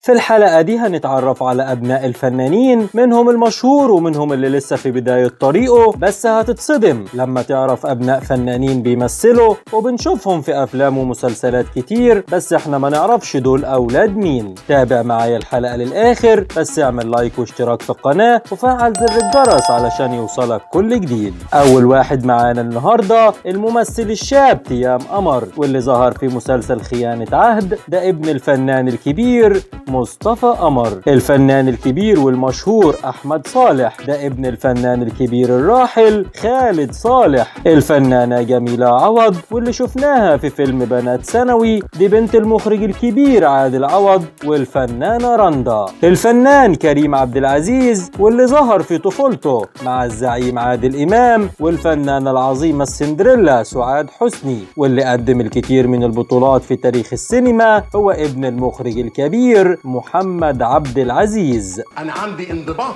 في الحلقة دي هنتعرف على أبناء الفنانين، منهم المشهور ومنهم اللي لسه في بداية طريقه، بس هتتصدم لما تعرف أبناء فنانين بيمثلوا وبنشوفهم في أفلام ومسلسلات كتير، بس احنا ما نعرفش دول أولاد مين. تابع معايا الحلقة للآخر، بس اعمل لايك واشتراك في القناة وفعل زر الجرس علشان يوصلك كل جديد. أول واحد معانا النهاردة الممثل الشاب تيام قمر، واللي ظهر في مسلسل خيانة عهد، ده ابن الفنان الكبير مصطفى قمر. الفنان الكبير والمشهور أحمد صالح، ده ابن الفنان الكبير الراحل خالد صالح. الفنانة جميلة عوض، واللي شفناها في فيلم بنات ثانوي، دي بنت المخرج الكبير عادل عوض والفنانة رندا. الفنان كريم عبد العزيز، واللي ظهر في طفولته مع الزعيم عادل إمام والفنانة العظيمة السندريلا سعاد حسني، واللي قدم الكثير من البطولات في تاريخ السينما، هو ابن المخرج الكبير محمد عبد العزيز. أنا عندي انضباط،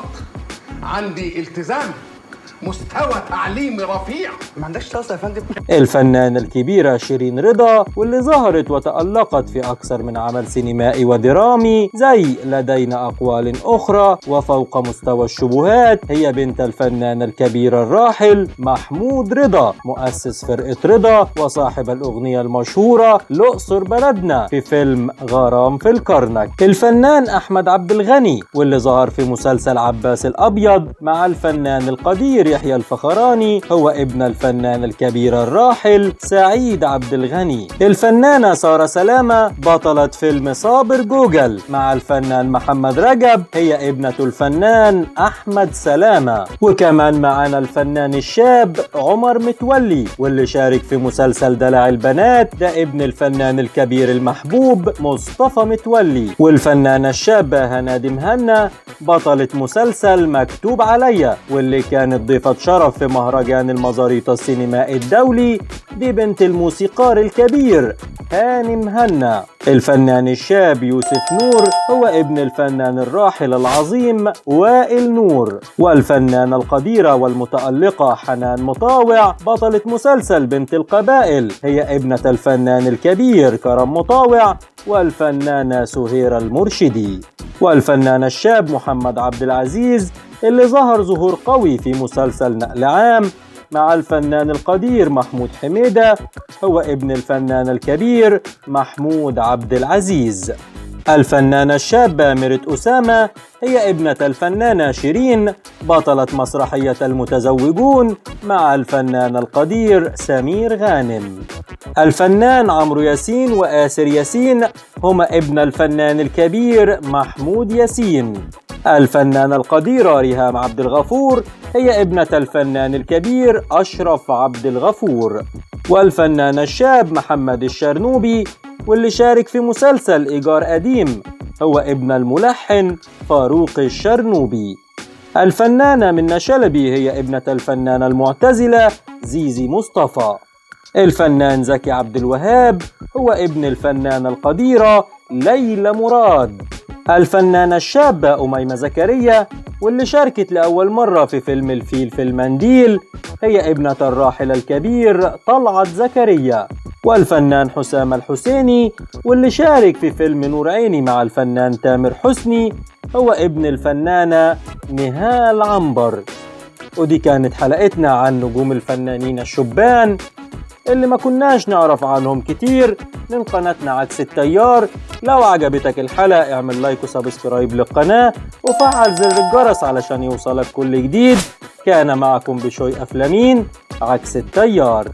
عندي التزام، مستوى تعليمي رفيع. ما عندكش طاسه يا فندم. الفنانة الكبيرة شيرين رضا، واللي ظهرت وتألقت في أكثر من عمل سينمائي ودرامي زي لدينا أقوال أخرى وفوق مستوى الشبهات، هي بنت الفنان الكبير الراحل محمود رضا، مؤسس فرقة رضا وصاحب الأغنية المشهورة الأقصر بلدنا في فيلم غرام في الكرنك. الفنان أحمد عبد الغني، واللي ظهر في مسلسل عباس الأبيض مع الفنان القدير يحيى الفخراني، هو ابن الفنان الكبير الراحل سعيد عبد الغني. الفنانة سارة سلامة، بطلة فيلم صابر جوجل مع الفنان محمد رجب، هي ابنة الفنان أحمد سلامة. وكمان معانا الفنان الشاب عمر متولي، واللي شارك في مسلسل دلع البنات، ده ابن الفنان الكبير المحبوب مصطفى متولي. والفنانة الشابة هنادي مهنا، بطلة مسلسل مكتوب عليا، واللي كانت ضيفة شرف في مهرجان المزاريطة السينمائي الدولي، دي بنت الموسيقار الكبير هاني مهنا. الفنان الشاب يوسف نور، هو ابن الفنان الراحل العظيم وائل نور. والفنانة القديرة والمتألقة حنان مطاوع، بطلة مسلسل بنت القبائل، هي ابنة الفنان الكبير كرم مطاوع والفنانة سهيرة المرشدي. والفنان الشاب محمد عبد العزيز، اللي ظهر ظهور قوي في مسلسل نقل عام مع الفنان القدير محمود حميدة، هو ابن الفنان الكبير محمود عبد العزيز. الفنانة الشابة ميرت أسامة، هي ابنة الفنانة شيرين، بطلة مسرحية المتزوجون مع الفنان القدير سمير غانم. الفنان عمرو ياسين وآسر ياسين، هما ابن الفنان الكبير محمود ياسين. الفنانة القديرة ريهام عبد الغفور، هي ابنة الفنان الكبير أشرف عبد الغفور. والفنان الشاب محمد الشرنوبي، واللي شارك في مسلسل إيجار قديم، هو ابن الملحن فاروق الشرنوبي. الفنانة منى شلبي، هي ابنة الفنانة المعتزلة زيزي مصطفى. الفنان زكي عبد الوهاب، هو ابن الفنانة القديرة ليلى مراد. الفنانة الشابة أميمة زكريا، واللي شاركت لأول مرة في فيلم الفيل في المنديل، هي ابنة الراحل الكبير طلعت زكريا. والفنان حسام الحسيني، واللي شارك في فيلم نور عيني مع الفنان تامر حسني، هو ابن الفنانة نهال عنبر. ودي كانت حلقتنا عن نجوم الفنانين الشبان اللي ما كناش نعرف عنهم كتير من قناتنا عكس التيار. لو عجبتك الحلقة اعمل لايك وسبسكرايب للقناة وفعل زر الجرس علشان يوصلك كل جديد. كان معكم بشوي أفلامين عكس التيار.